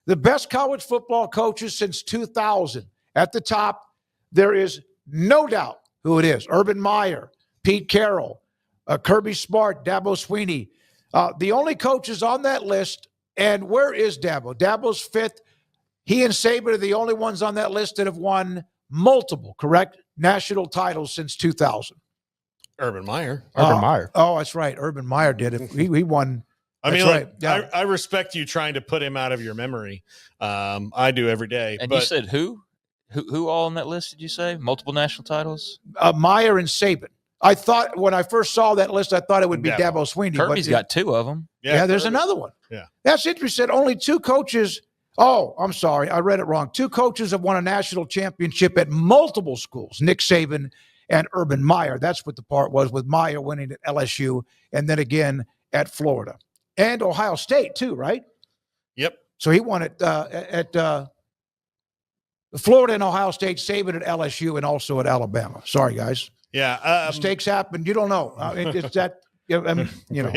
The best college football coaches since 2000. At the top, there is no doubt who it is. Urban Meyer, Pete Carroll, Kirby Smart, Dabo Swinney. The only coaches on that list, and where is Dabo? Dabo's fifth. He and Saban are the only ones on that list that have won multiple, correct, national titles since 2000. Urban Meyer. Oh, that's right. Urban Meyer did it. He won. I mean, right. Yeah. I respect you trying to put him out of your memory. I do every day. And you said who? Who all on that list did you say? Multiple national titles? Meyer and Saban. I thought when I first saw that list, I thought it would be Dabo Swinney. Kirby's got two of them. Yeah, there's another one. Yeah. That's interesting. Only two coaches. Oh, I'm sorry. I read it wrong. Two coaches have won a national championship at multiple schools, Nick Saban and Urban Meyer. That's what the part was, with Meyer winning at LSU and then again at Florida. And Ohio State too, right? Yep. So he won it at Florida and Ohio State, Saban at LSU, and also at Alabama. Sorry, guys. Yeah. Mistakes happen. You don't know. It's that, you know.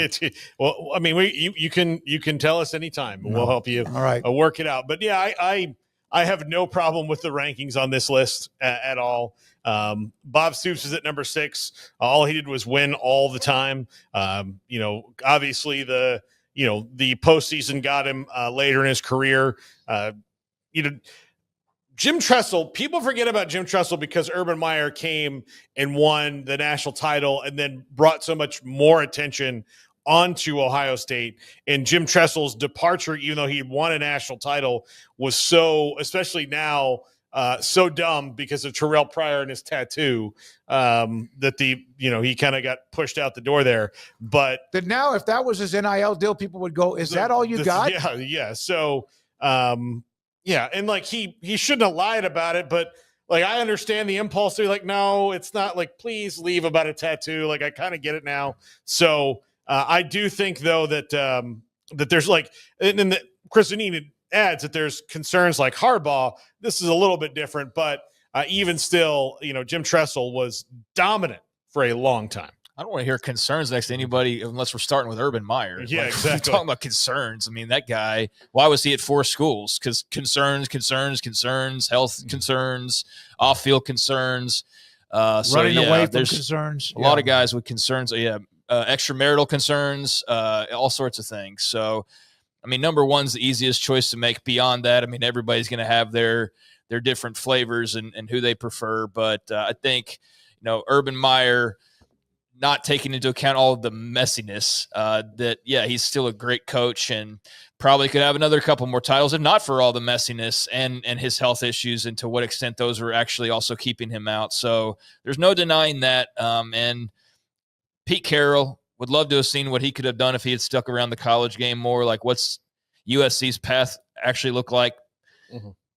Well, I mean, you can tell us anytime. We'll help you All right. work it out. But yeah, I have no problem with the rankings on this list at all. Bob Stoops is at number 6. All he did was win all the time. Obviously the postseason got him later in his career. Jim Tressel, people forget about Jim Tressel because Urban Meyer came and won the national title and then brought so much more attention onto Ohio State. And Jim Tressel's departure, even though he won a national title, was so, especially now, so dumb because of Terrell Pryor and his tattoo, that he kind of got pushed out the door there. But that now, if that was his NIL deal, people would go, "Is that all you got?" Yeah. So, yeah, and like he shouldn't have lied about it, but like I understand the impulse to be like, no, it's not, like, please leave about a tattoo. Like I kind of get it now. So I do think though that there's like, and then Chris Zanini adds that there's concerns like Harbaugh. This is a little bit different, but even still, Jim Tressel was dominant for a long time. I don't want to hear concerns next to anybody unless we're starting with Urban Meyer. Yeah, exactly. We're talking about concerns. I mean, that guy, why was he at 4 schools? Because concerns, health concerns, off-field concerns. Running away from concerns. A lot of guys with concerns. Extramarital concerns, all sorts of things. So, I mean, number one's the easiest choice to make. Beyond that, I mean, everybody's going to have their different flavors and who they prefer. But I think, Urban Meyer, not taking into account all of the messiness, he's still a great coach and probably could have another couple more titles if not for all the messiness and his health issues, and to what extent those were actually also keeping him out. So there's no denying that. And Pete Carroll, would love to have seen what he could have done if he had stuck around the college game more. Like, what's USC's path actually look like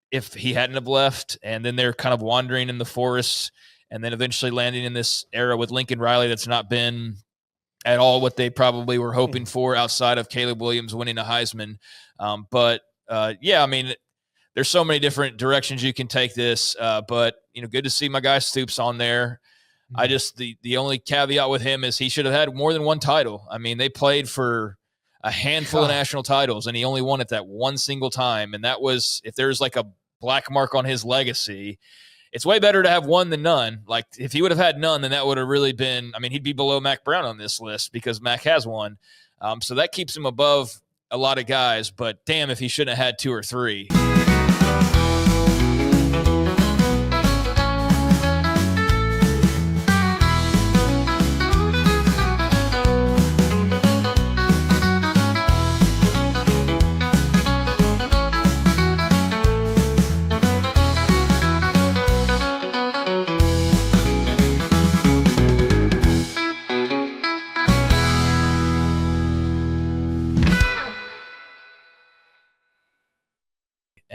if he hadn't have left? And then they're kind of wandering in the forest, and then eventually landing in this era with Lincoln Riley that's not been at all what they probably were hoping for outside of Caleb Williams winning a Heisman. I mean, there's so many different directions you can take this, but, good to see my guy Stoops on there. I just, the only caveat with him is he should have had more than one title. I mean, they played for a handful of national titles, and he only won it that one single time. And that was, if there's like a black mark on his legacy, it's way better to have one than none. Like, if he would have had none, then that would have really been, I mean, he'd be below Mac Brown on this list because Mac has one. So that keeps him above a lot of guys, but damn if he shouldn't have had 2 or 3.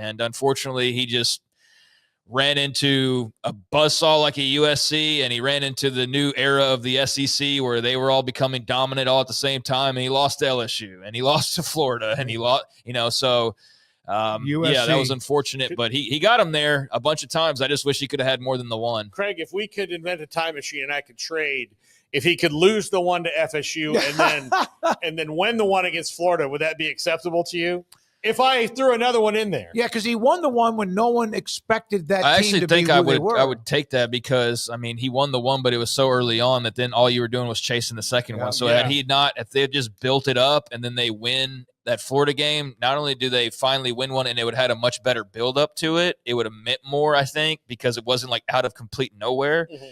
And unfortunately, he just ran into a buzzsaw like a USC, and he ran into the new era of the SEC where they were all becoming dominant all at the same time. And he lost to LSU, and he lost to Florida, and he lost, so that was unfortunate. But he got him there a bunch of times. I just wish he could have had more than the one. Craig, if we could invent a time machine and I could trade, if he could lose the one to FSU and then win the one against Florida, would that be acceptable to you? if I threw another one in there. Yeah, because he won the one when no one expected that I team actually to think be I who they would were. I would take that because I mean he won the one, but it was so early on that then all you were doing was chasing the second one. So Yeah. if they had just built it up and then they win that Florida game, not only do they finally win one and it would have had a much better build up to it, it would have meant more, I think, because it wasn't like out of complete nowhere. Mm-hmm.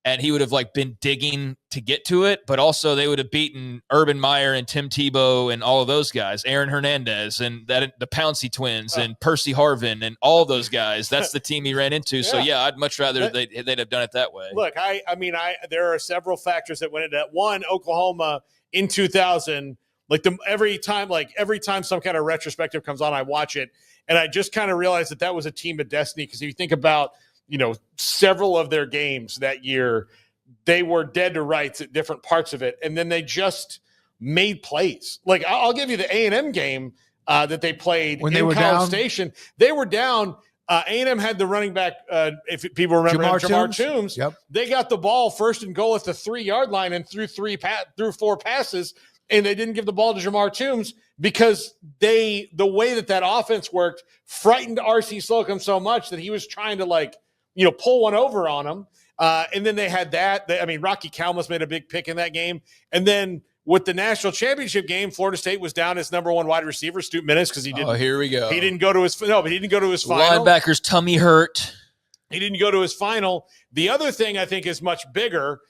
And he would have like been digging to get to it, but also they would have beaten Urban Meyer and Tim Tebow and all of those guys, Aaron Hernandez and the Pouncey twins and Percy Harvin and all those guys. That's the team he ran into. So yeah, I'd much rather they'd have done it that way. Look, I mean, there are several factors that went into that. One, Oklahoma in 2000, every time some kind of retrospective comes on, I watch it and I just kind of realized that was a team of destiny. Because if you think about, several of their games that year, they were dead to rights at different parts of it. And then they just made plays. Like I'll give you the A&M game that they played when in they were College down. Station. They were down. A&M had the running back, if people remember, Jamar Toombs. Yep. They got the ball first and goal at the 3-yard line and threw 4 passes, and they didn't give the ball to Jamar Toombs because the way that offense worked frightened R.C. Slocum so much that he was trying to pull one over on him. And then they had that. Rocky Kalmus made a big pick in that game. And then with the national championship game, Florida State was down his number one wide receiver, Stu Minnis, because he didn't. Oh, here we go. He didn't go to his final. Linebacker's tummy hurt. He didn't go to his final. The other thing I think is much bigger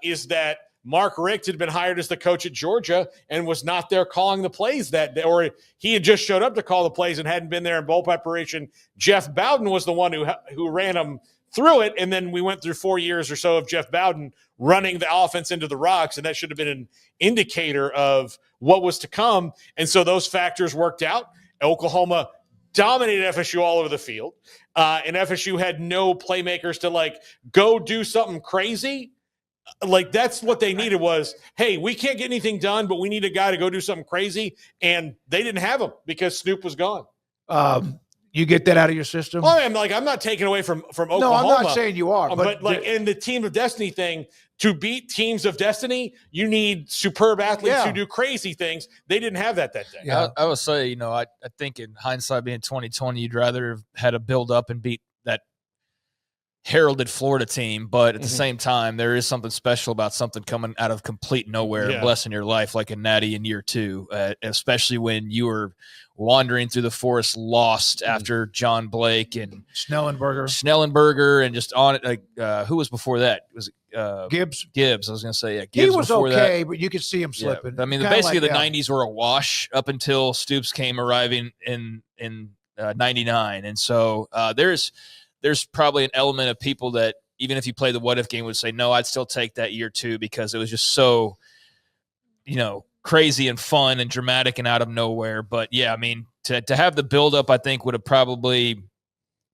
is that Mark Richt had been hired as the coach at Georgia and was not there calling the plays that day, or he had just showed up to call the plays and hadn't been there in bowl preparation. Jeff Bowden was the one who ran them through it, and then we went through 4 years or so of Jeff Bowden running the offense into the rocks, and that should have been an indicator of what was to come. And so those factors worked out. Oklahoma dominated FSU all over the field, and FSU had no playmakers to go do something crazy. That's what they needed was, hey, we can't get anything done, but we need a guy to go do something crazy. And they didn't have him because Snoop was gone. You get that out of your system? Well, I'm not taking away from Oklahoma. No, I'm not saying you are. But in the team of destiny thing, to beat teams of destiny, you need superb athletes who do crazy things. They didn't have that day. Yeah, I would say, I think in hindsight being 2020, you'd rather have had a build up and beat that heralded Florida team, but at the same time, there is something special about something coming out of complete nowhere and blessing your life like a natty in year 2, especially when you were wandering through the forest lost after John Blake and Schnellenberger and just on it. Who was before that? Was it Gibbs? Gibbs. I was going to say, Gibbs. He was okay, that. but you could see him slipping. Yeah. Basically the 90s were a wash up until Stoops came arriving in 99. And so there's probably an element of people that even if you play the what if game would say, no, I'd still take that year 2 because it was just so, crazy and fun and dramatic and out of nowhere. But yeah, to have the buildup, I think would have probably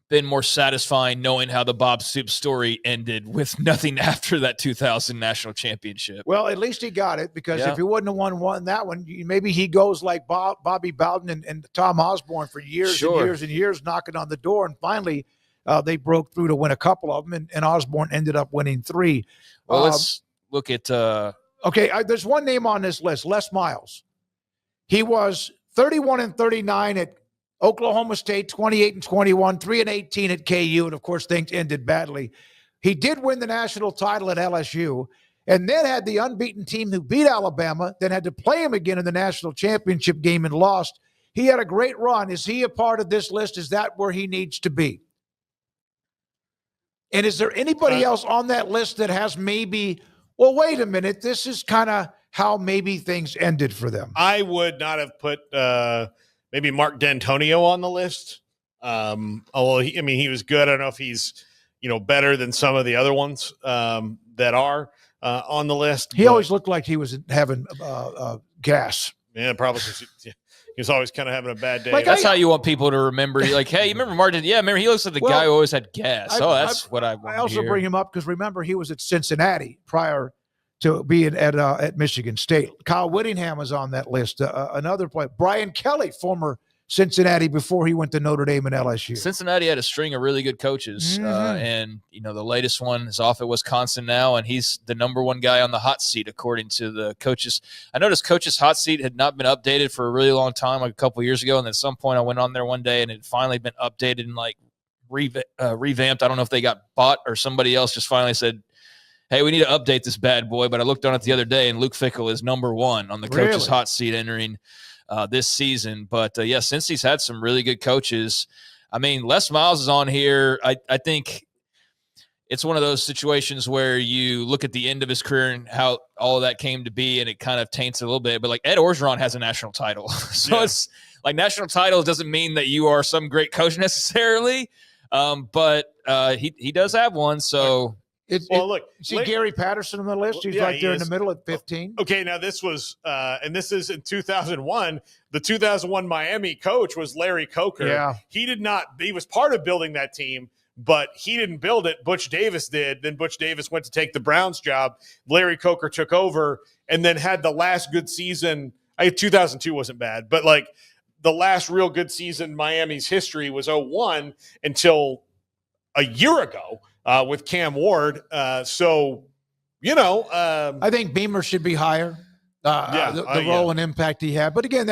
been more satisfying knowing how the Bob Stoops story ended with nothing after that 2000 national championship. Well, at least he got it because if he wouldn't have won that one, maybe he goes like Bobby Bowden and Tom Osborne for years and years and years knocking on the door. And finally, they broke through to win a couple of them, and Osborne ended up winning 3. Well, let's look at okay, there's one name on this list, Les Miles. He was 31-39 at Oklahoma State, 28-21, 3-18 at KU, and of course things ended badly. He did win the national title at LSU, and then had the unbeaten team who beat Alabama, then had to play him again in the national championship game and lost. He had a great run. Is he a part of this list? Is that where he needs to be? And is there anybody else on that list that has maybe, well, wait a minute, this is kind of how maybe things ended for them? I would not have put maybe Mark D'Antonio on the list. Although, he was good. I don't know if he's, better than some of the other ones that are on the list. He always looked like he was having gas. Yeah, probably because he was always kind of having a bad day. That's how you want people to remember. You're like, hey, you remember Martin? Yeah, remember he looks like the guy who always had gas. That's what I want. I also bring him up because remember he was at Cincinnati prior to being at Michigan State. Kyle Whittingham was on that list. Another player, Brian Kelly, former Cincinnati before he went to Notre Dame and LSU. Cincinnati had a string of really good coaches, and the latest one is off at Wisconsin now, and he's the number one guy on the hot seat according to the coaches. I noticed coaches' hot seat had not been updated for a really long time, like a couple years ago, and then at some point I went on there one day and it had finally been updated and like revamped. I don't know if they got bought or somebody else just finally said, hey, we need to update this bad boy. But I looked on it the other day, and Luke Fickell is number one on the coaches' hot seat entering this season. But, since he's had some really good coaches, I mean, Les Miles is on here. I think it's one of those situations where you look at the end of his career and how all of that came to be, and it kind of taints it a little bit. But, like, Ed Orgeron has a national title. So it's like national title doesn't mean that you are some great coach necessarily, but he does have one. So – see Gary Patterson on the list. He's right there in the middle at 15. Okay, now this was, and this is in 2001. The 2001 Miami coach was Larry Coker. Yeah. He was part of building that team, but he didn't build it. Butch Davis did. Then Butch Davis went to take the Browns job. Larry Coker took over and then had the last good season. 2002 wasn't bad, but like the last real good season in Miami's history was 01 until a year ago. With Cam Ward. I think Beamer should be higher. The role and impact he had. But again,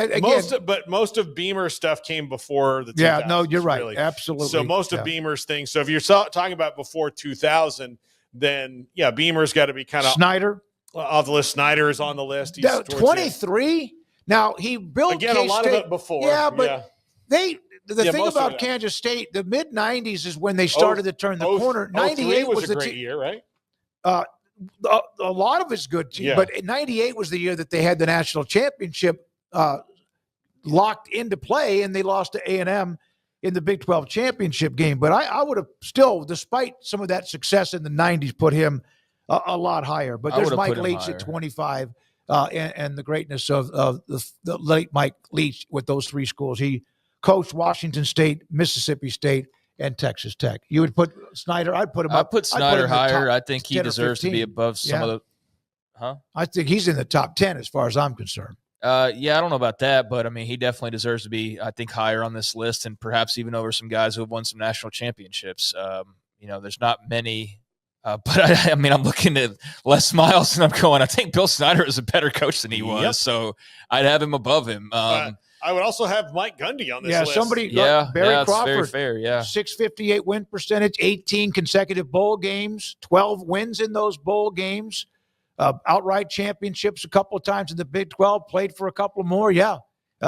most of Beamer's stuff came before the 2000s. Yeah, no, you're right. Really. Absolutely. So most of Beamer's things. So if you're talking about before 2000, then Beamer's got to be kind of Snyder off the list. Snyder is on the list. He's 23. Now he built again K-State. A lot of it before. Yeah, but the thing about Kansas State, the mid 90s is when they started to turn the corner. 98 was a great year, right? A lot of it's good, but 98 was the year that they had the national championship locked into play, and they lost to A&M in the Big 12 championship game. But I would have still, despite some of that success in the 90s, put him a lot higher. But there's Mike Leach at 25, and the greatness of the late Mike Leach with those three schools. He coached Washington State, Mississippi State, and Texas Tech. You would put Snyder. I'd put him up. I'd put Snyder higher. I think he deserves to be above some of the. I think he's in the top 10 as far as I'm concerned. I don't know about that, but I mean, he definitely deserves to be, I think, higher on this list, and perhaps even over some guys who have won some national championships. There's not many. But I'm looking at Les Miles, and I'm going, I think Bill Snyder is a better coach than he was, so I'd have him above him. I would also have Mike Gundy on this list. Barry Crawford, very fair, 658 win percentage, 18 consecutive bowl games, 12 wins in those bowl games, outright championships a couple of times in the Big 12, played for a couple more.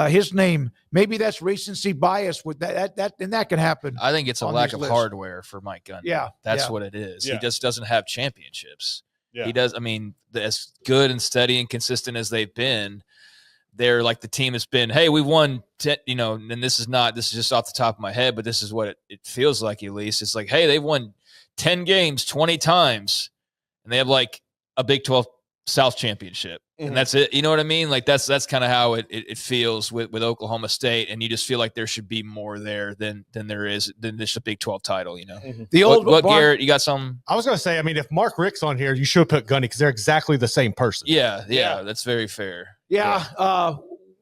His name, maybe that's recency bias with that and that can happen. I think it's a lack of hardware for Mike Gundy. That's what it is. He just doesn't have championships. He does. As good and steady and consistent as they've been, they're like the team has been, hey, we won, and this is just off the top of my head, but this is what it feels like at least. It's like, hey, they've won 10 games 20 times, and they have like a Big 12 South championship. And that's it. You know what I mean? Like that's kind of how it feels with Oklahoma State. And you just feel like there should be more there than there is, than just a Big 12 title, The old Garrett, you got something? I was going to say, if Mark Richt's on here, you should put Gundy because they're exactly the same person. Yeah, that's very fair.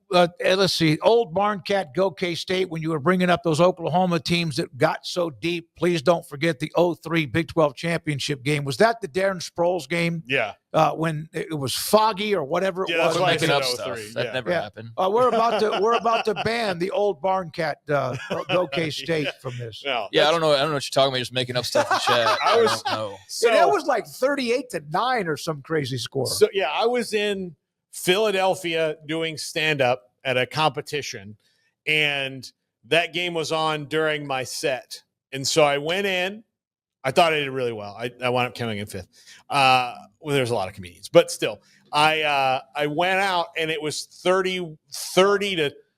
Let's see. Old Barn Cat, go K-State. When you were bringing up those Oklahoma teams that got so deep, please don't forget the 03 Big 12 championship game. Was that the Darren Sproles game? Yeah. When it was foggy or whatever it was. That's why making I up said stuff. 03. That never happened. We're about to ban the Old Barn Cat, go K-State from this. No, I don't know what you're talking about. Just making up stuff in chat. I don't know. So that was like 38-9 or some crazy score. So I was in Philadelphia doing stand-up at a competition, and that game was on during my set. And so I went in. I thought I did really well. I wound up coming in fifth. There's a lot of comedians, but still. I went out, and it was 30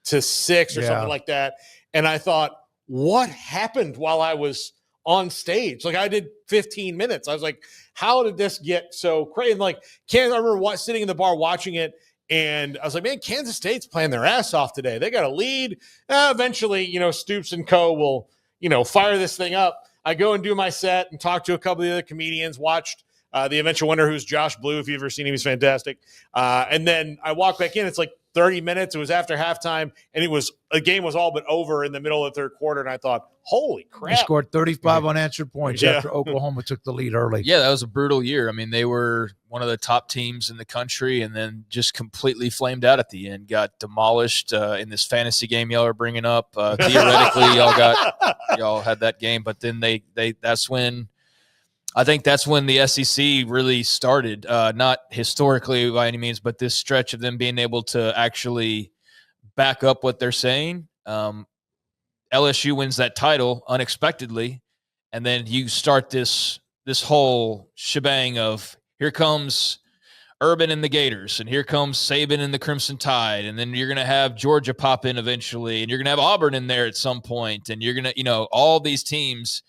to 6 or something like that. And I thought, what happened while I was on stage? Like, I did 15 minutes. I was like, how did this get so crazy? And like, I remember sitting in the bar watching it, and I was like, man, Kansas State's playing their ass off today. They got a lead. Eventually, Stoops and co will, fire this thing up. I go and do my set and talk to a couple of the other comedians, watched the eventual winner, who's Josh Blue. If you've ever seen him, he's fantastic. And then I walk back in. It's like 30 minutes. It was after halftime, and the game was all but over in the middle of the third quarter. And I thought, holy They crap. scored 35 unanswered points Yeah. after Oklahoma took the lead early. Yeah, that was a brutal year. I mean, they were one of the top teams in the country and then just completely flamed out at the end, got demolished in this fantasy game y'all are bringing up. Theoretically, y'all had that game, but then I think that's when the SEC really started, not historically by any means, but this stretch of them being able to actually back up what they're saying. LSU wins that title unexpectedly, and then you start this whole shebang of here comes Urban and the Gators, and here comes Saban and the Crimson Tide, and then you're going to have Georgia pop in eventually, and you're going to have Auburn in there at some point, and you're going to, all these teams.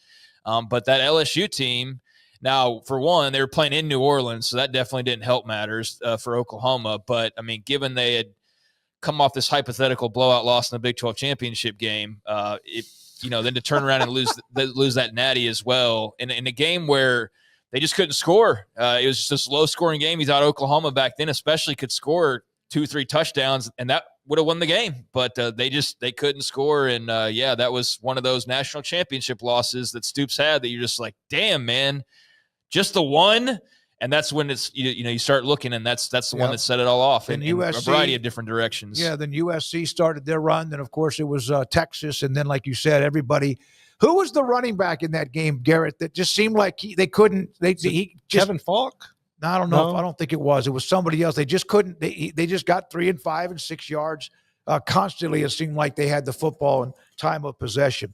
But that LSU team, now, for one, they were playing in New Orleans, so that definitely didn't help matters for Oklahoma. But, I mean, given they had come off this hypothetical blowout loss in the Big 12 championship game, then to turn around and lose that natty as well in a game where they just couldn't score. It was just this low-scoring game. You thought Oklahoma back then especially could score 2-3 touchdowns, and that would have won the game. But they couldn't score, and, that was one of those national championship losses that Stoops had that you're just like, damn, man. Just the one, and that's when it's you start looking, and that's the one that set it all off in a variety of different directions. Yeah, then USC started their run. Then of course it was Texas, and then like you said, everybody. Who was the running back in that game, Garrett? That just seemed like they couldn't. Kevin Falk. I don't know. I don't think it was. It was somebody else. They just couldn't. They just got 3 and 5 and 6 yards constantly. It seemed like they had the football and time of possession.